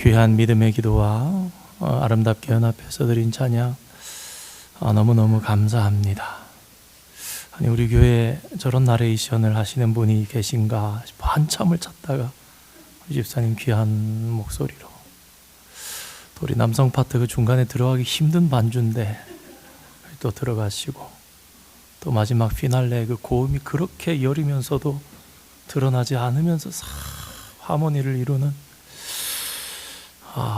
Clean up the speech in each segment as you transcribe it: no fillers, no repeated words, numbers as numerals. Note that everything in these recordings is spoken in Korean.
귀한 믿음의 기도와 아름답게 연합해서 드린 찬양 너무너무 감사합니다. 아니, 우리 교회에 저런 나레이션을 하시는 분이 계신가 싶어 한참을 찾다가 우리 집사님 귀한 목소리로, 또 우리 남성 파트 그 중간에 들어가기 힘든 반주인데 또 들어가시고, 또 마지막 피날레 그 고음이 그렇게 여리면서도 드러나지 않으면서 싹 하모니를 이루는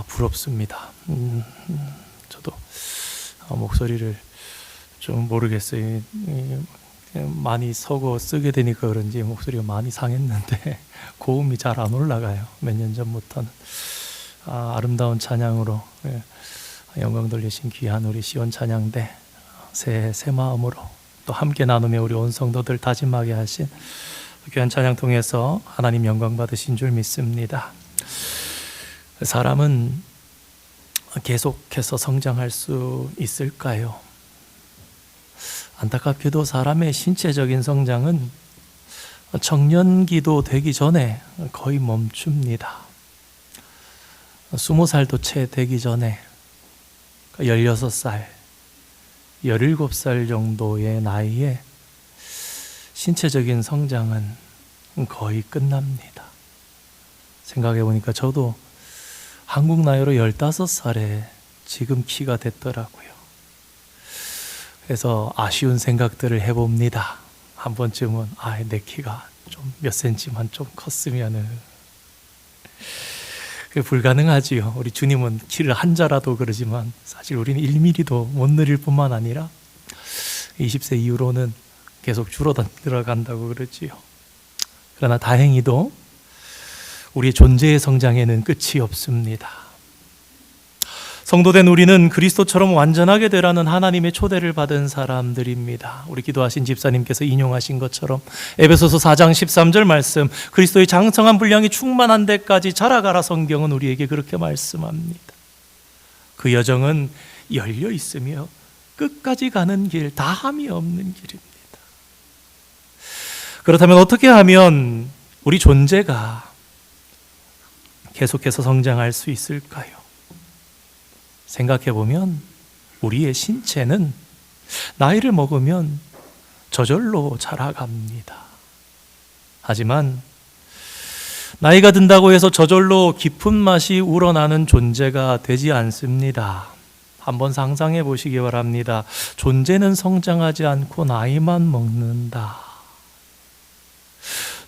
부럽습니다. 저도 목소리를 좀 모르겠어요. 많이 서고 쓰게 되니까 그런지 목소리가 많이 상했는데 고음이 잘 안 올라가요. 몇 년 전부터는. 아름다운 찬양으로 영광 돌리신 귀한 우리 시온 찬양대 새 마음으로 또 함께 나누며 우리 온 성도들 다짐하게 하신 귀한 찬양 통해서 하나님 영광 받으신 줄 믿습니다. 사람은 계속해서 성장할 수 있을까요? 안타깝게도 사람의 신체적인 성장은 청년기도 되기 전에 거의 멈춥니다. 20살도 채 되기 전에 16살, 17살 정도의 나이에 신체적인 성장은 거의 끝납니다. 생각해 보니까 저도 한국 나이로 15살에 지금 키가 됐더라고요. 그래서 아쉬운 생각들을 해봅니다. 한 번쯤은 내 키가 좀 몇 센치만 좀 컸으면은. 그게 불가능하지요. 우리 주님은 키를 한 자라도 그러지만 사실 우리는 1mm도 못 늘릴 뿐만 아니라 20세 이후로는 계속 줄어들어간다고 그러지요. 그러나 다행히도 우리의 존재의 성장에는 끝이 없습니다. 성도된 우리는 그리스도처럼 완전하게 되라는 하나님의 초대를 받은 사람들입니다. 우리 기도하신 집사님께서 인용하신 것처럼 에베소서 4장 13절 말씀, 그리스도의 장성한 분량이 충만한 데까지 자라가라, 성경은 우리에게 그렇게 말씀합니다. 그 여정은 열려 있으며 끝까지 가는 길, 다함이 없는 길입니다. 그렇다면 어떻게 하면 우리 존재가 계속해서 성장할 수 있을까요? 생각해보면 우리의 신체는 나이를 먹으면 저절로 자라갑니다. 하지만 나이가 든다고 해서 저절로 깊은 맛이 우러나는 존재가 되지 않습니다. 한번 상상해 보시기 바랍니다. 존재는 성장하지 않고 나이만 먹는다.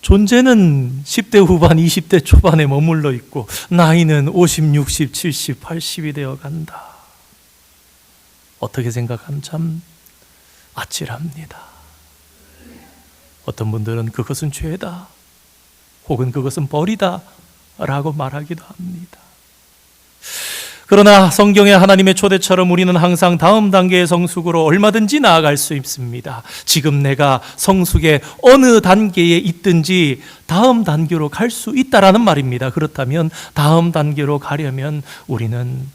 존재는 10대 후반, 20대 초반에 머물러 있고 나이는 50, 60, 70, 80이 되어 간다. 어떻게 생각하면 참 아찔합니다. 어떤 분들은 그것은 죄다, 혹은 그것은 벌이다 라고 말하기도 합니다. 그러나 성경의 하나님의 초대처럼 우리는 항상 다음 단계의 성숙으로 얼마든지 나아갈 수 있습니다. 지금 내가 성숙의 어느 단계에 있든지 다음 단계로 갈 수 있다라는 말입니다. 그렇다면 다음 단계로 가려면 우리는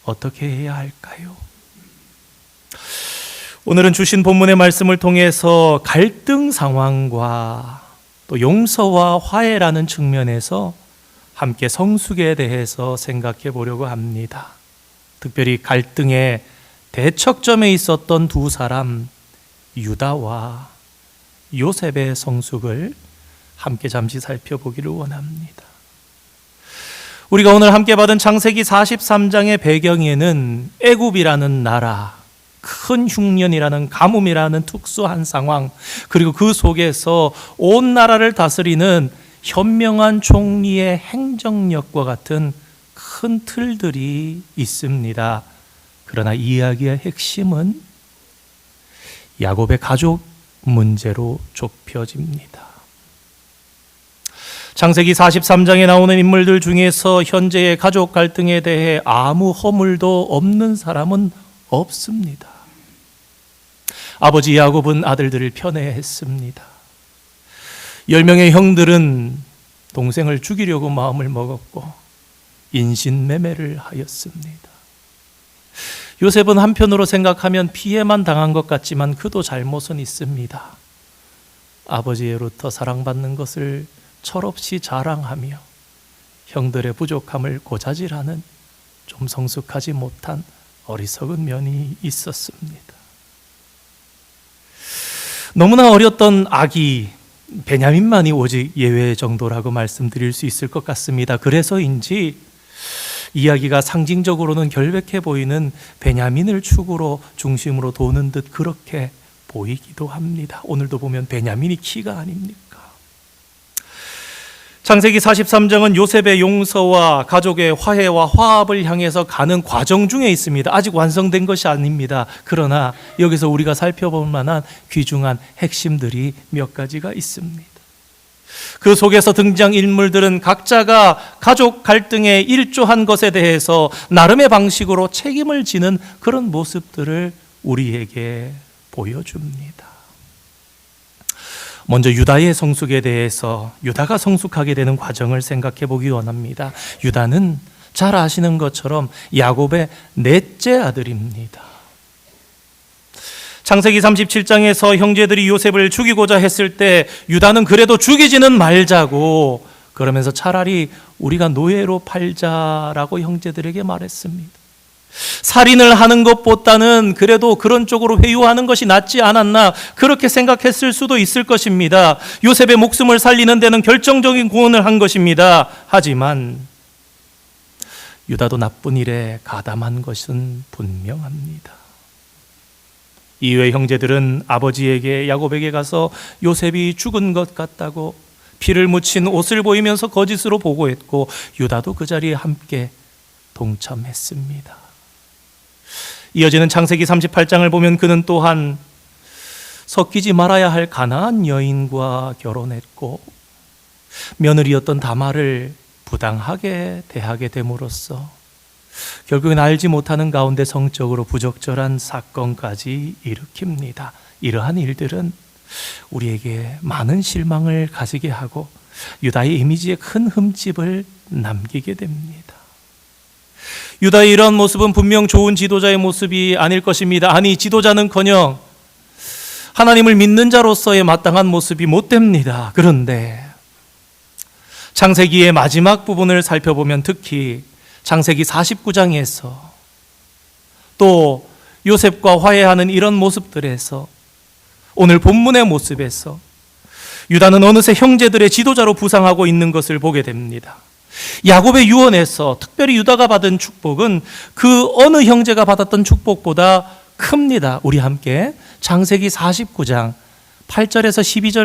어떻게 해야 할까요? 오늘은 주신 본문의 말씀을 통해서 갈등 상황과 또 용서와 화해라는 측면에서 함께 성숙에 대해서 생각해 보려고 합니다. 특별히 갈등의 대척점에 있었던 두 사람, 유다와 요셉의 성숙을 함께 잠시 살펴보기를 원합니다. 우리가 오늘 함께 받은 창세기 43장의 배경에는 애굽이라는 나라, 큰 흉년이라는 가뭄이라는 특수한 상황, 그리고 그 속에서 온 나라를 다스리는 현명한 총리의 행정력과 같은 큰 틀들이 있습니다. 그러나 이야기의 핵심은 야곱의 가족 문제로 좁혀집니다. 창세기 43장에 나오는 인물들 중에서 현재의 가족 갈등에 대해 아무 허물도 없는 사람은 없습니다. 아버지 야곱은 아들들을 편애했습니다. 10명의 형들은 동생을 죽이려고 마음을 먹었고 인신매매를 하였습니다. 요셉은 한편으로 생각하면 피해만 당한 것 같지만 그도 잘못은 있습니다. 아버지로부터 사랑받는 것을 철없이 자랑하며 형들의 부족함을 고자질하는 좀 성숙하지 못한 어리석은 면이 있었습니다. 너무나 어렸던 아기 베냐민만이 오직 예외 정도라고 말씀드릴 수 있을 것 같습니다. 그래서인지 이야기가 상징적으로는 결백해 보이는 베냐민을 축으로 중심으로 도는 듯 그렇게 보이기도 합니다. 오늘도 보면 베냐민이 키가 아닙니까? 창세기 43장은 요셉의 용서와 가족의 화해와 화합을 향해서 가는 과정 중에 있습니다. 아직 완성된 것이 아닙니다. 그러나 여기서 우리가 살펴볼 만한 귀중한 핵심들이 몇 가지가 있습니다. 그 속에서 등장 인물들은 각자가 가족 갈등에 일조한 것에 대해서 나름의 방식으로 책임을 지는 그런 모습들을 우리에게 보여줍니다. 먼저 유다의 성숙에 대해서 유다가 성숙하게 되는 과정을 생각해 보기 원합니다. 유다는 잘 아시는 것처럼 야곱의 넷째 아들입니다. 창세기 37장에서 형제들이 요셉을 죽이고자 했을 때 유다는 그래도 죽이지는 말자고 그러면서 차라리 우리가 노예로 팔자라고 형제들에게 말했습니다. 살인을 하는 것보다는 그래도 그런 쪽으로 회유하는 것이 낫지 않았나 그렇게 생각했을 수도 있을 것입니다. 요셉의 목숨을 살리는 데는 결정적인 공헌을 한 것입니다. 하지만 유다도 나쁜 일에 가담한 것은 분명합니다. 이후에 형제들은 아버지에게 야곱에게 가서 요셉이 죽은 것 같다고 피를 묻힌 옷을 보이면서 거짓으로 보고했고 유다도 그 자리에 함께 동참했습니다. 이어지는 창세기 38장을 보면 그는 또한 섞이지 말아야 할 가나안 여인과 결혼했고 며느리였던 다말을 부당하게 대하게 됨으로써 결국엔 알지 못하는 가운데 성적으로 부적절한 사건까지 일으킵니다. 이러한 일들은 우리에게 많은 실망을 가지게 하고 유다의 이미지에 큰 흠집을 남기게 됩니다. 유다의 이런 모습은 분명 좋은 지도자의 모습이 아닐 것입니다. 아니, 지도자는커녕 하나님을 믿는 자로서의 마땅한 모습이 못 됩니다. 그런데 창세기의 마지막 부분을 살펴보면 특히 창세기 49장에서 또 요셉과 화해하는 이런 모습들에서 오늘 본문의 모습에서 유다는 어느새 형제들의 지도자로 부상하고 있는 것을 보게 됩니다. 야곱의 유언에서 특별히 유다가 받은 축복은 그 어느 형제가 받았던 축복보다 큽니다. 우리 함께 창세기 49장 8절에서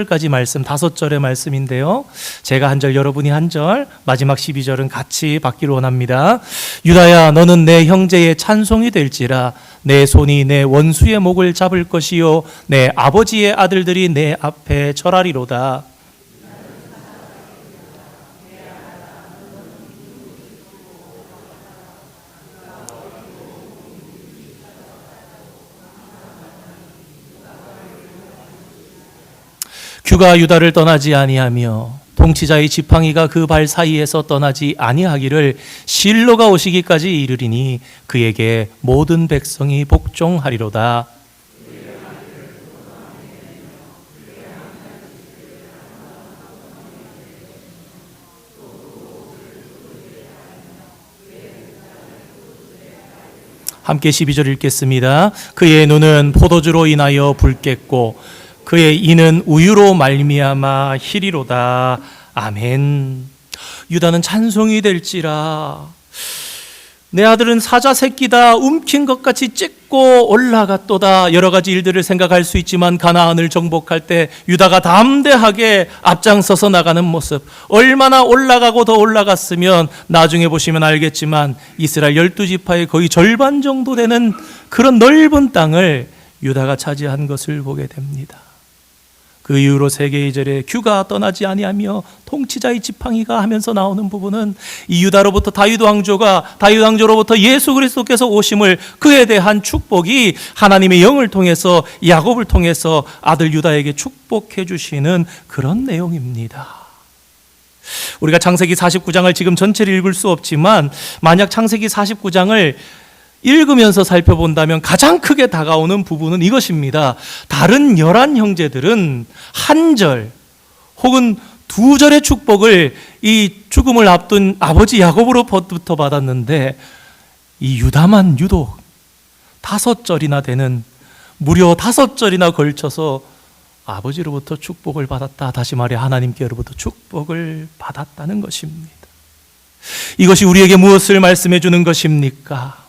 12절까지 말씀 5절의 말씀인데요. 제가 한 절 여러분이 한 절 마지막 12절은 같이 받기를 원합니다. 유다야 너는 내 형제의 찬송이 될지라 내 손이 내 원수의 목을 잡을 것이요 내 아버지의 아들들이 내 앞에 절하리로다. 규가 유다를 떠나지 아니하며 통치자의 지팡이가 그 발 사이에서 떠나지 아니하기를 실로가 오시기까지 이르리니 그에게 모든 백성이 복종하리로다. 함께 12절 읽겠습니다. 그의 눈은 포도주로 인하여 붉겠고 그의 이는 우유로 말미암아 희리로다. 아멘. 유다는 찬송이 될지라 내 아들은 사자 새끼다 움킨 것 같이 찢고 올라갔도다. 여러 가지 일들을 생각할 수 있지만 가나안을 정복할 때 유다가 담대하게 앞장서서 나가는 모습, 얼마나 올라가고 더 올라갔으면 나중에 보시면 알겠지만 이스라엘 12지파의 거의 절반 정도 되는 그런 넓은 땅을 유다가 차지한 것을 보게 됩니다. 그 이후로 세계 2절에 규가 떠나지 아니하며 통치자의 지팡이가 하면서 나오는 부분은 이 유다로부터 다윗 왕조로부터 예수 그리스도께서 오심을, 그에 대한 축복이 하나님의 영을 통해서 야곱을 통해서 아들 유다에게 축복해 주시는 그런 내용입니다. 우리가 창세기 49장을 지금 전체를 읽을 수 없지만 만약 창세기 49장을 읽으면서 살펴본다면 가장 크게 다가오는 부분은 이것입니다. 다른 11 형제들은 한 절 혹은 두 절의 축복을 이 죽음을 앞둔 아버지 야곱으로부터 받았는데 이 유다만 유독 5절이나 되는, 무려 5절이나 걸쳐서 아버지로부터 축복을 받았다. 다시 말해 하나님께로부터 축복을 받았다는 것입니다. 이것이 우리에게 무엇을 말씀해 주는 것입니까?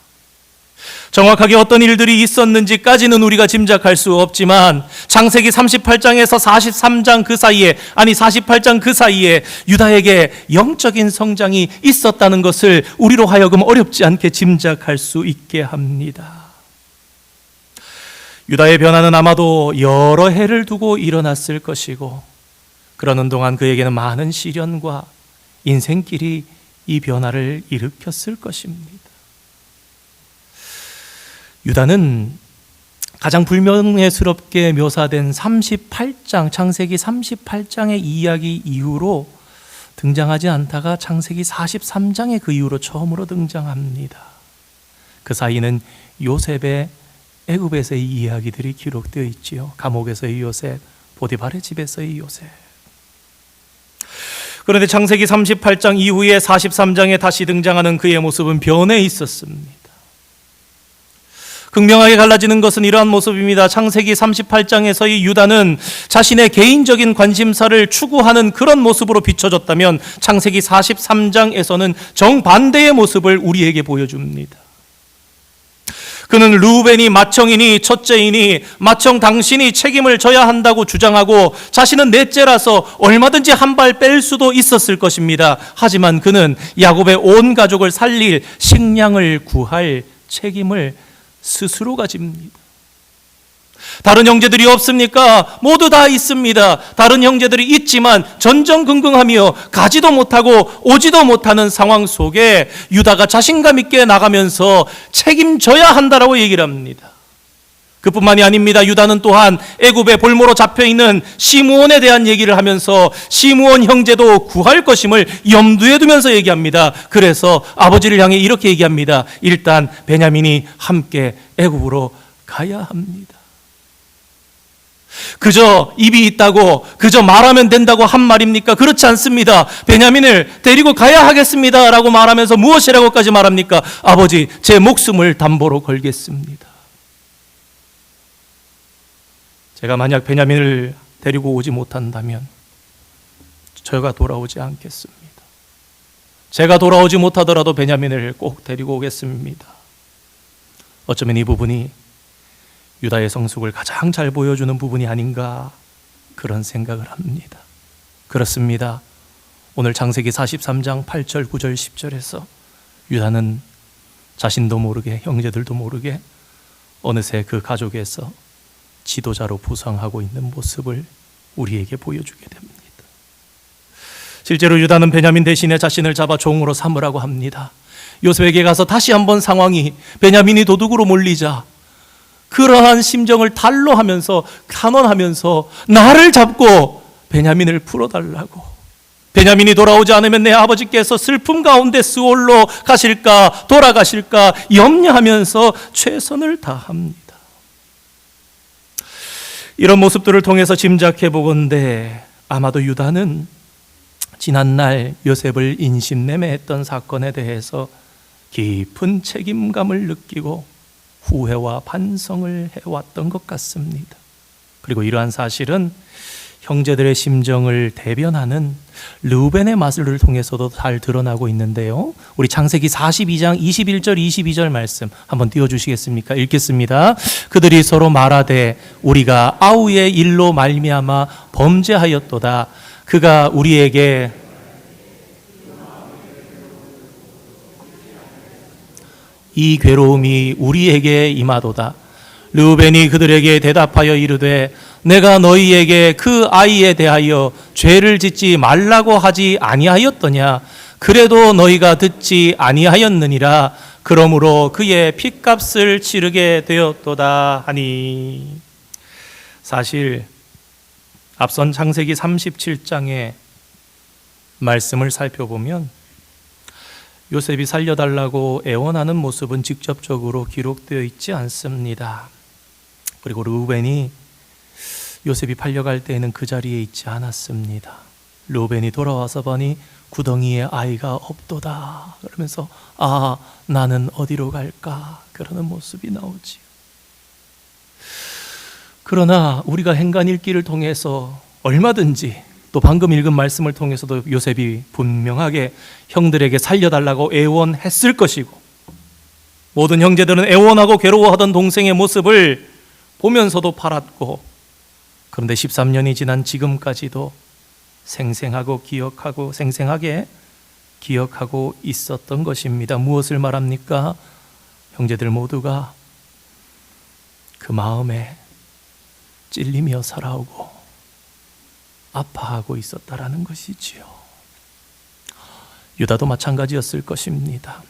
정확하게 어떤 일들이 있었는지까지는 우리가 짐작할 수 없지만 창세기 38장에서 43장 그 사이에, 48장 그 사이에 유다에게 영적인 성장이 있었다는 것을 우리로 하여금 어렵지 않게 짐작할 수 있게 합니다. 유다의 변화는 아마도 여러 해를 두고 일어났을 것이고, 그러는 동안 그에게는 많은 시련과 인생길이 이 변화를 일으켰을 것입니다. 유다는 가장 불명예스럽게 묘사된 38장, 창세기 38장의 이야기 이후로 등장하지 않다가 창세기 43장에 그 이후로 처음으로 등장합니다. 그 사이는 요셉의 애굽에서의 이야기들이 기록되어 있지요. 감옥에서의 요셉, 보디발의 집에서의 요셉. 그런데 창세기 38장 이후에 43장에 다시 등장하는 그의 모습은 변해 있었습니다. 극명하게 갈라지는 것은 이러한 모습입니다. 창세기 38장에서의 유다는 자신의 개인적인 관심사를 추구하는 그런 모습으로 비춰졌다면 창세기 43장에서는 정반대의 모습을 우리에게 보여줍니다. 그는 르우벤이 맏형이니 첫째이니 맏형 당신이 책임을 져야 한다고 주장하고 자신은 넷째라서 얼마든지 한 발 뺄 수도 있었을 것입니다. 하지만 그는 야곱의 온 가족을 살릴 식량을 구할 책임을 스스로가 집니다. 다른 형제들이 없습니까? 모두 다 있습니다. 다른 형제들이 있지만 전전긍긍하며 가지도 못하고 오지도 못하는 상황 속에 유다가 자신감 있게 나가면서 책임져야 한다라고 얘기를 합니다. 그뿐만이 아닙니다. 유다는 또한 애굽의 볼모로 잡혀있는 시므온에 대한 얘기를 하면서 시므온 형제도 구할 것임을 염두에 두면서 얘기합니다. 그래서 아버지를 향해 이렇게 얘기합니다. 일단 베냐민이 함께 애굽으로 가야 합니다. 그저 입이 있다고, 그저 말하면 된다고 한 말입니까? 그렇지 않습니다. 베냐민을 데리고 가야 하겠습니다 라고 말하면서 무엇이라고까지 말합니까? 아버지, 제 목숨을 담보로 걸겠습니다. 제가 만약 베냐민을 데리고 오지 못한다면 저가 돌아오지 않겠습니다. 제가 돌아오지 못하더라도 베냐민을 꼭 데리고 오겠습니다. 어쩌면 이 부분이 유다의 성숙을 가장 잘 보여주는 부분이 아닌가, 그런 생각을 합니다. 그렇습니다. 오늘 창세기 43장 8절, 9절, 10절에서 유다는 자신도 모르게, 형제들도 모르게 어느새 그 가족에서 지도자로 부상하고 있는 모습을 우리에게 보여주게 됩니다. 실제로 유다는 베냐민 대신에 자신을 잡아 종으로 삼으라고 합니다. 요셉에게 가서 다시 한번 상황이 베냐민이 도둑으로 몰리자 그러한 심정을 단로하면서 간언하면서 나를 잡고 베냐민을 풀어달라고, 베냐민이 돌아오지 않으면 내 아버지께서 슬픔 가운데 스올로 가실까 돌아가실까 염려하면서 최선을 다합니다. 이런 모습들을 통해서 짐작해 보건대 아마도 유다는 지난날 요셉을 인신매매했던 사건에 대해서 깊은 책임감을 느끼고 후회와 반성을 해왔던 것 같습니다. 그리고 이러한 사실은 형제들의 심정을 대변하는 르우벤의 마술을 통해서도 잘 드러나고 있는데요. 우리 창세기 42장 21절 22절 말씀 한번 띄워주시겠습니까? 읽겠습니다. 그들이 서로 말하되 우리가 아우의 일로 말미암아 범죄하였도다. 그가 우리에게 이 괴로움이 우리에게 임하도다. 르우벤이 그들에게 대답하여 이르되 내가 너희에게 그 아이에 대하여 죄를 짓지 말라고 하지 아니하였더냐. 그래도 너희가 듣지 아니하였느니라. 그러므로 그의 핏값을 치르게 되었도다 하니. 사실 앞선 창세기 37장의 말씀을 살펴보면 요셉이 살려달라고 애원하는 모습은 직접적으로 기록되어 있지 않습니다. 그리고 르우벤이 요셉이 팔려갈 때에는 그 자리에 있지 않았습니다. 르우벤이 돌아와서 보니 구덩이에 아이가 없도다. 그러면서 아, 나는 어디로 갈까? 그러는 모습이 나오지요. 그러나 우리가 행간 읽기를 통해서 얼마든지, 또 방금 읽은 말씀을 통해서도 요셉이 분명하게 형들에게 살려달라고 애원했을 것이고, 모든 형제들은 애원하고 괴로워하던 동생의 모습을 보면서도 팔았고, 그런데 13년이 지난 지금까지도 생생하게 기억하고 있었던 것입니다. 무엇을 말합니까? 형제들 모두가 그 마음에 찔리며 살아오고 아파하고 있었다라는 것이지요. 유다도 마찬가지였을 것입니다.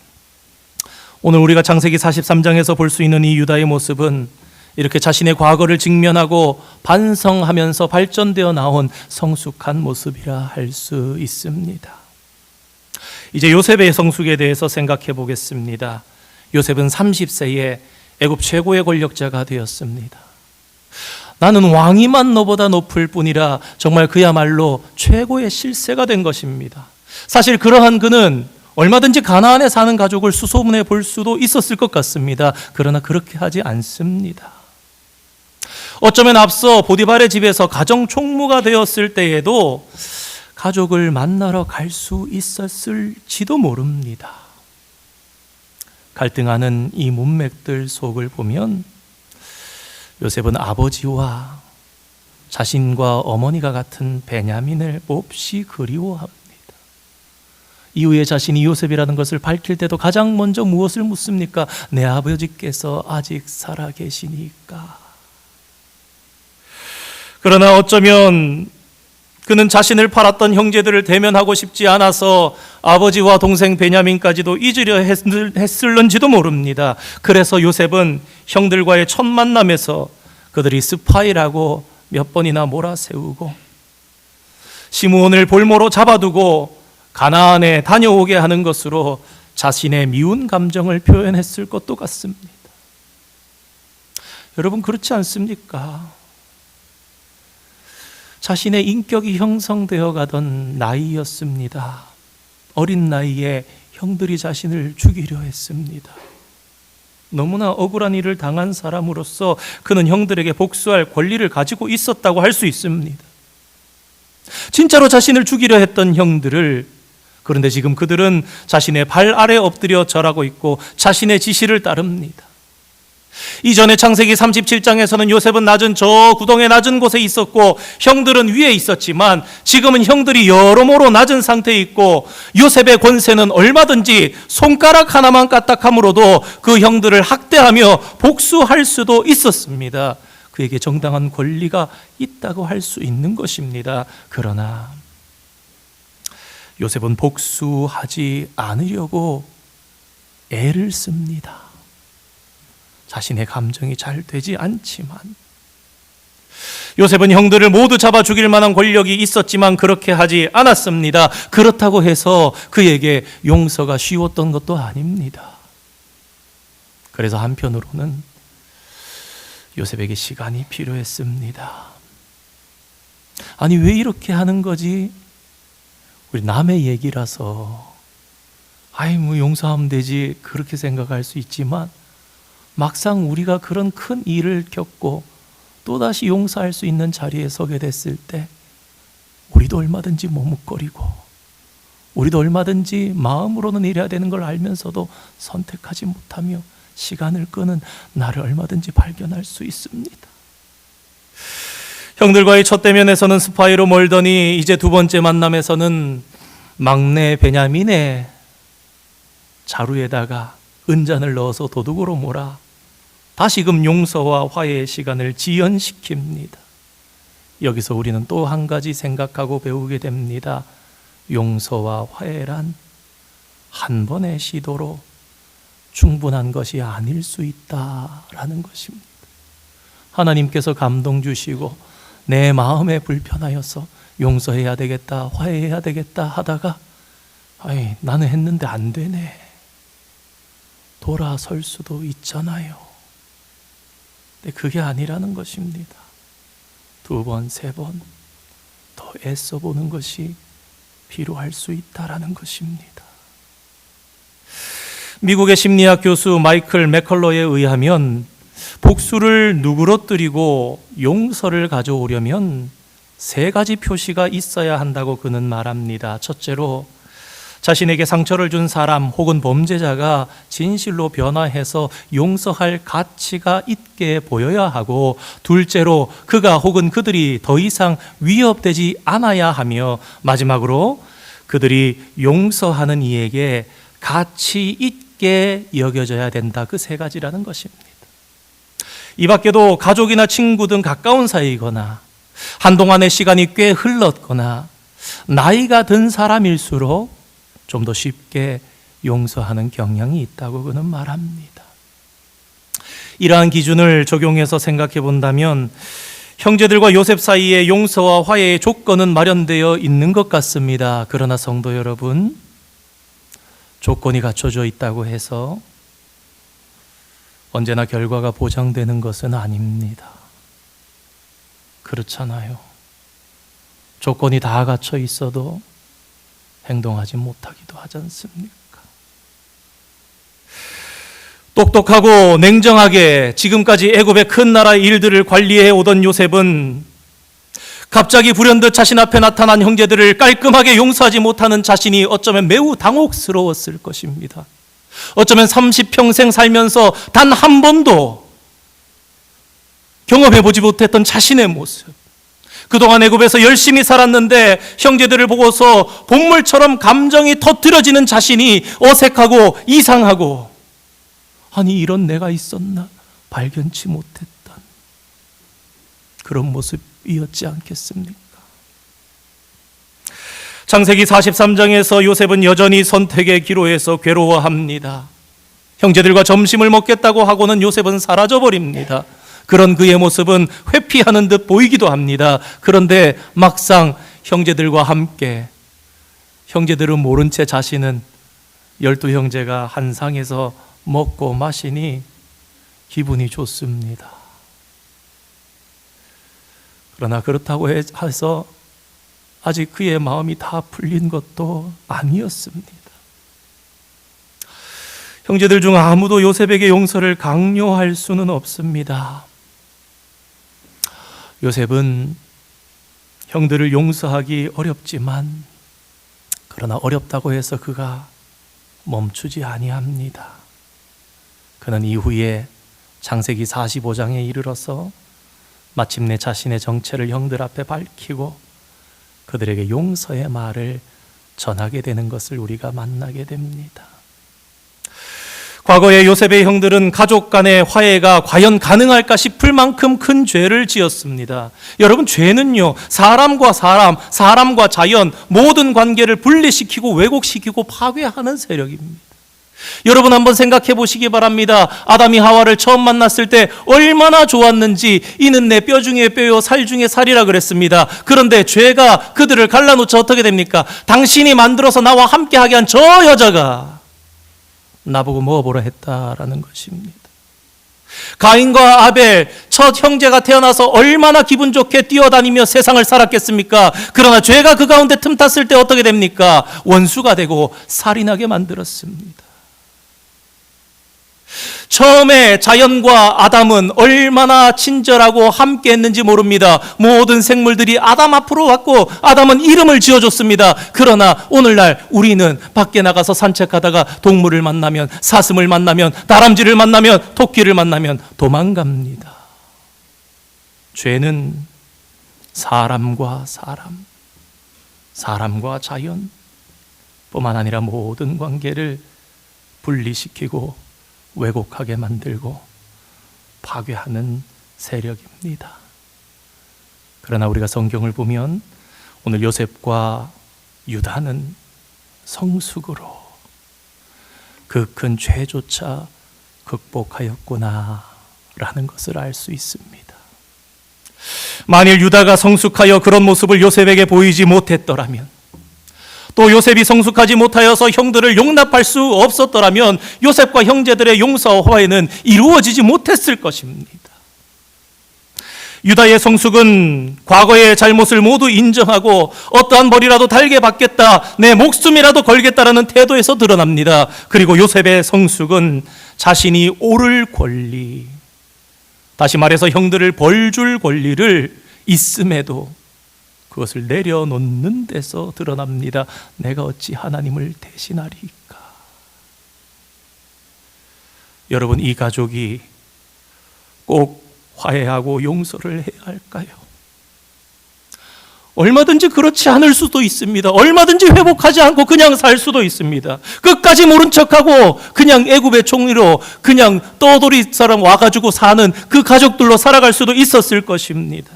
오늘 우리가 창세기 43장에서 볼 수 있는 이 유다의 모습은 이렇게 자신의 과거를 직면하고 반성하면서 발전되어 나온 성숙한 모습이라 할 수 있습니다. 이제 요셉의 성숙에 대해서 생각해 보겠습니다. 요셉은 30세에 애굽 최고의 권력자가 되었습니다. 나는 왕위만 너보다 높을 뿐이라 정말 그야말로 최고의 실세가 된 것입니다. 사실 그러한 그는 얼마든지 가나안에 사는 가족을 수소문해 볼 수도 있었을 것 같습니다. 그러나 그렇게 하지 않습니다. 어쩌면 앞서 보디발의 집에서 가정 총무가 되었을 때에도 가족을 만나러 갈 수 있었을지도 모릅니다. 갈등하는 이 문맥들 속을 보면 요셉은 아버지와 자신과 어머니가 같은 베냐민을 몹시 그리워합니다. 이후에 자신이 요셉이라는 것을 밝힐 때도 가장 먼저 무엇을 묻습니까? 내 아버지께서 아직 살아 계시니까. 그러나 어쩌면 그는 자신을 팔았던 형제들을 대면하고 싶지 않아서 아버지와 동생 베냐민까지도 잊으려 했을는지도 모릅니다. 그래서 요셉은 형들과의 첫 만남에서 그들이 스파이라고 몇 번이나 몰아세우고 시므온을 볼모로 잡아두고 가나안에 다녀오게 하는 것으로 자신의 미운 감정을 표현했을 것도 같습니다. 여러분, 그렇지 않습니까? 자신의 인격이 형성되어 가던 나이였습니다. 어린 나이에 형들이 자신을 죽이려 했습니다. 너무나 억울한 일을 당한 사람으로서 그는 형들에게 복수할 권리를 가지고 있었다고 할 수 있습니다. 진짜로 자신을 죽이려 했던 형들을, 그런데 지금 그들은 자신의 발 아래 엎드려 절하고 있고 자신의 지시를 따릅니다. 이전에 창세기 37장에서는 요셉은 낮은 저 구덩의 낮은 곳에 있었고 형들은 위에 있었지만 지금은 형들이 여러모로 낮은 상태에 있고 요셉의 권세는 얼마든지 손가락 하나만 까딱함으로도 그 형들을 학대하며 복수할 수도 있었습니다. 그에게 정당한 권리가 있다고 할 수 있는 것입니다. 그러나 요셉은 복수하지 않으려고 애를 씁니다. 자신의 감정이 잘 되지 않지만 요셉은 형들을 모두 잡아 죽일 만한 권력이 있었지만 그렇게 하지 않았습니다. 그렇다고 해서 그에게 용서가 쉬웠던 것도 아닙니다. 그래서 한편으로는 요셉에게 시간이 필요했습니다. 아니, 왜 이렇게 하는 거지? 우리 남의 얘기라서 아이 뭐 용서하면 되지 그렇게 생각할 수 있지만 막상 우리가 그런 큰 일을 겪고 또다시 용서할 수 있는 자리에 서게 됐을 때 우리도 얼마든지 머뭇거리고 우리도 얼마든지 마음으로는 이래야 되는 걸 알면서도 선택하지 못하며 시간을 끄는 나를 얼마든지 발견할 수 있습니다. 형들과의 첫 대면에서는 스파이로 몰더니 이제 두 번째 만남에서는 막내 베냐민의 자루에다가 은잔을 넣어서 도둑으로 몰아 다시금 용서와 화해의 시간을 지연시킵니다. 여기서 우리는 또 한 가지 생각하고 배우게 됩니다. 용서와 화해란 한 번의 시도로 충분한 것이 아닐 수 있다라는 것입니다. 하나님께서 감동 주시고 내 마음에 불편하여서 용서해야 되겠다, 화해해야 되겠다 하다가 아이 나는 했는데 안 되네. 돌아설 수도 있잖아요. 근데 그게 아니라는 것입니다. 두 번, 세 번 더 애써 보는 것이 필요할 수 있다라는 것입니다. 미국의 심리학 교수 마이클 맥컬러에 의하면 복수를 누그러뜨리고 용서를 가져오려면 세 가지 표시가 있어야 한다고 그는 말합니다. 첫째로 자신에게 상처를 준 사람 혹은 범죄자가 진실로 변화해서 용서할 가치가 있게 보여야 하고, 둘째로 그가 혹은 그들이 더 이상 위협되지 않아야 하며, 마지막으로 그들이 용서하는 이에게 가치 있게 여겨져야 된다. 그 세 가지라는 것입니다. 이 밖에도 가족이나 친구 등 가까운 사이거나 한동안의 시간이 꽤 흘렀거나 나이가 든 사람일수록 좀 더 쉽게 용서하는 경향이 있다고 그는 말합니다. 이러한 기준을 적용해서 생각해 본다면 형제들과 요셉 사이에 용서와 화해의 조건은 마련되어 있는 것 같습니다. 그러나 성도 여러분, 조건이 갖춰져 있다고 해서 언제나 결과가 보장되는 것은 아닙니다. 그렇잖아요. 조건이 다 갖춰 있어도 행동하지 못하기도 하지 않습니까? 똑똑하고 냉정하게 지금까지 애굽의 큰 나라의 일들을 관리해 오던 요셉은 갑자기 불현듯 자신 앞에 나타난 형제들을 깔끔하게 용서하지 못하는 자신이 어쩌면 매우 당혹스러웠을 것입니다. 어쩌면 30평생 살면서 단 한 번도 경험해보지 못했던 자신의 모습, 그동안 애굽에서 열심히 살았는데 형제들을 보고서 본물처럼 감정이 터뜨려지는 자신이 어색하고 이상하고, 아니 이런 내가 있었나 발견치 못했던 그런 모습이었지 않겠습니까? 창세기 43장에서 요셉은 여전히 선택의 기로에서 괴로워합니다. 형제들과 점심을 먹겠다고 하고는 요셉은 사라져버립니다. 그런 그의 모습은 회피하는 듯 보이기도 합니다. 그런데 막상 형제들과 함께, 형제들은 모른 채 자신은 12형제가 한 상에서 먹고 마시니 기분이 좋습니다. 그러나 그렇다고 해서 아직 그의 마음이 다 풀린 것도 아니었습니다. 형제들 중 아무도 요셉에게 용서를 강요할 수는 없습니다. 요셉은 형들을 용서하기 어렵지만, 그러나 어렵다고 해서 그가 멈추지 아니합니다. 그는 이후에 창세기 45장에 이르러서 마침내 자신의 정체를 형들 앞에 밝히고 그들에게 용서의 말을 전하게 되는 것을 우리가 만나게 됩니다. 과거에 요셉의 형들은 가족 간의 화해가 과연 가능할까 싶을 만큼 큰 죄를 지었습니다. 여러분, 죄는요, 사람과 사람, 사람과 자연, 모든 관계를 분리시키고 왜곡시키고 파괴하는 세력입니다. 여러분 한번 생각해 보시기 바랍니다. 아담이 하와를 처음 만났을 때 얼마나 좋았는지, 이는 내 뼈 중에 뼈요 살 중에 살이라 그랬습니다. 그런데 죄가 그들을 갈라놓자 어떻게 됩니까? 당신이 만들어서 나와 함께하게 한 저 여자가 나보고 먹어보라 했다라는 것입니다. 가인과 아벨, 첫 형제가 태어나서 얼마나 기분 좋게 뛰어다니며 세상을 살았겠습니까? 그러나 죄가 그 가운데 틈탔을 때 어떻게 됩니까? 원수가 되고 살인하게 만들었습니다. 처음에 자연과 아담은 얼마나 친절하고 함께 했는지 모릅니다. 모든 생물들이 아담 앞으로 왔고 아담은 이름을 지어줬습니다. 그러나 오늘날 우리는 밖에 나가서 산책하다가 동물을 만나면, 사슴을 만나면, 다람쥐를 만나면, 토끼를 만나면 도망갑니다. 죄는 사람과 사람, 사람과 자연 뿐만 아니라 모든 관계를 분리시키고 왜곡하게 만들고 파괴하는 세력입니다. 그러나 우리가 성경을 보면 오늘 요셉과 유다는 성숙으로 그 큰 죄조차 극복하였구나 라는 것을 알 수 있습니다. 만일 유다가 성숙하여 그런 모습을 요셉에게 보이지 못했더라면, 또 요셉이 성숙하지 못하여서 형들을 용납할 수 없었더라면 요셉과 형제들의 용서와 화해는 이루어지지 못했을 것입니다. 유다의 성숙은 과거의 잘못을 모두 인정하고 어떠한 벌이라도 달게 받겠다, 내 목숨이라도 걸겠다라는 태도에서 드러납니다. 그리고 요셉의 성숙은 자신이 옳을 권리, 다시 말해서 형들을 벌줄 권리를 있음에도 그것을 내려놓는 데서 드러납니다. 내가 어찌 하나님을 대신하리까? 여러분, 이 가족이 꼭 화해하고 용서를 해야 할까요? 얼마든지 그렇지 않을 수도 있습니다. 얼마든지 회복하지 않고 그냥 살 수도 있습니다. 끝까지 모른 척하고 그냥 애굽의 총리로 그냥 떠돌이 사람 와가지고 사는 그 가족들로 살아갈 수도 있었을 것입니다.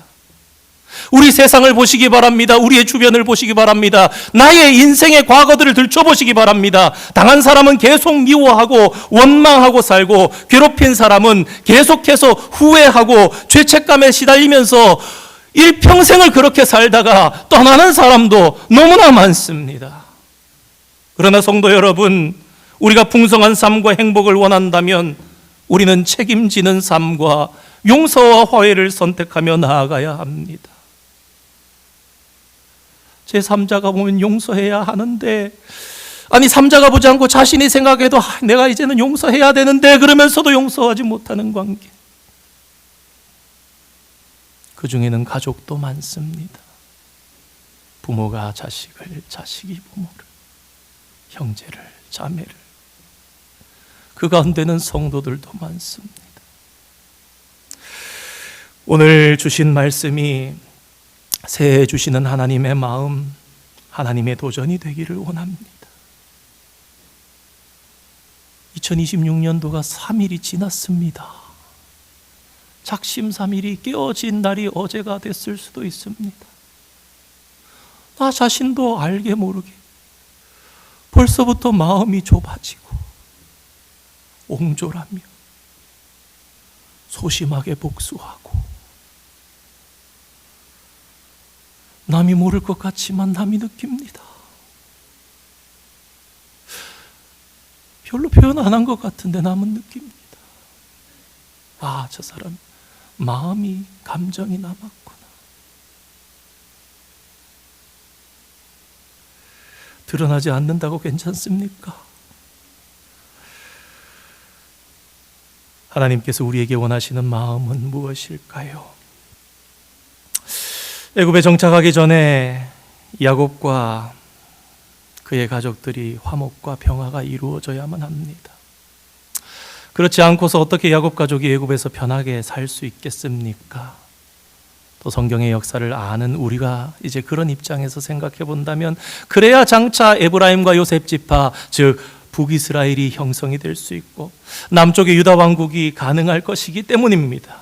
우리 세상을 보시기 바랍니다. 우리의 주변을 보시기 바랍니다. 나의 인생의 과거들을 들춰보시기 바랍니다. 당한 사람은 계속 미워하고 원망하고 살고, 괴롭힌 사람은 계속해서 후회하고 죄책감에 시달리면서 일평생을 그렇게 살다가 떠나는 사람도 너무나 많습니다. 그러나 성도 여러분, 우리가 풍성한 삶과 행복을 원한다면 우리는 책임지는 삶과 용서와 화해를 선택하며 나아가야 합니다. 제3자가 보면 용서해야 하는데, 아니 3자가 보지 않고 자신이 생각해도 내가 이제는 용서해야 되는데 그러면서도 용서하지 못하는 관계, 그 중에는 가족도 많습니다. 부모가 자식을, 자식이 부모를, 형제를, 자매를, 그 가운데는 성도들도 많습니다. 오늘 주신 말씀이 새해 주시는 하나님의 마음, 하나님의 도전이 되기를 원합니다. 2026년도가 3일이 지났습니다. 작심삼일이 깨어진 날이 어제가 됐을 수도 있습니다. 나 자신도 알게 모르게 벌써부터 마음이 좁아지고 옹졸하며 소심하게 복수하고, 남이 모를 것 같지만 남이 느낍니다. 별로 표현 안 한 것 같은데 남은 느낍니다. 아, 저 사람 마음이, 감정이 남았구나. 드러나지 않는다고 괜찮습니까? 하나님께서 우리에게 원하시는 마음은 무엇일까요? 애굽에 정착하기 전에 야곱과 그의 가족들이 화목과 평화가 이루어져야만 합니다. 그렇지 않고서 어떻게 야곱 가족이 애굽에서 편하게 살 수 있겠습니까? 또 성경의 역사를 아는 우리가 이제 그런 입장에서 생각해 본다면, 그래야 장차 에브라임과 요셉 지파, 즉 북이스라엘이 형성이 될 수 있고 남쪽의 유다 왕국이 가능할 것이기 때문입니다.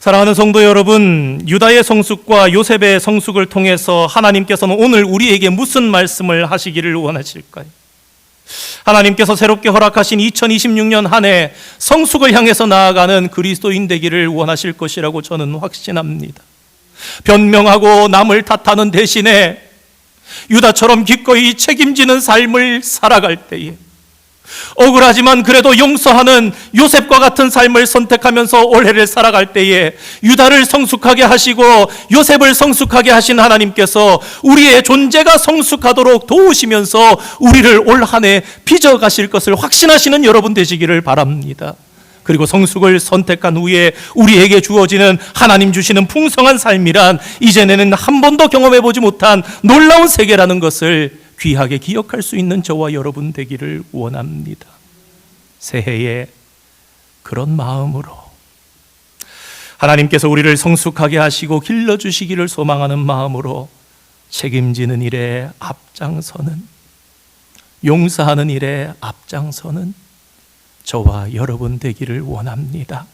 사랑하는 성도 여러분, 유다의 성숙과 요셉의 성숙을 통해서 하나님께서는 오늘 우리에게 무슨 말씀을 하시기를 원하실까요? 하나님께서 새롭게 허락하신 2026년 한 해 성숙을 향해서 나아가는 그리스도인 되기를 원하실 것이라고 저는 확신합니다. 변명하고 남을 탓하는 대신에 유다처럼 기꺼이 책임지는 삶을 살아갈 때에, 억울하지만 그래도 용서하는 요셉과 같은 삶을 선택하면서 올해를 살아갈 때에, 유다를 성숙하게 하시고 요셉을 성숙하게 하신 하나님께서 우리의 존재가 성숙하도록 도우시면서 우리를 올 한 해 빚어가실 것을 확신하시는 여러분 되시기를 바랍니다. 그리고 성숙을 선택한 후에 우리에게 주어지는 하나님 주시는 풍성한 삶이란 이전에는 한 번도 경험해보지 못한 놀라운 세계라는 것을 귀하게 기억할 수 있는 저와 여러분 되기를 원합니다. 새해에 그런 마음으로 하나님께서 우리를 성숙하게 하시고 길러주시기를 소망하는 마음으로 책임지는 일에 앞장서는, 용서하는 일에 앞장서는 저와 여러분 되기를 원합니다.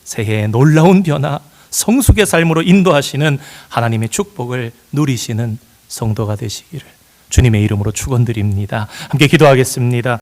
새해의 놀라운 변화, 성숙의 삶으로 인도하시는 하나님의 축복을 누리시는 성도가 되시기를 주님의 이름으로 축원드립니다. 함께 기도하겠습니다.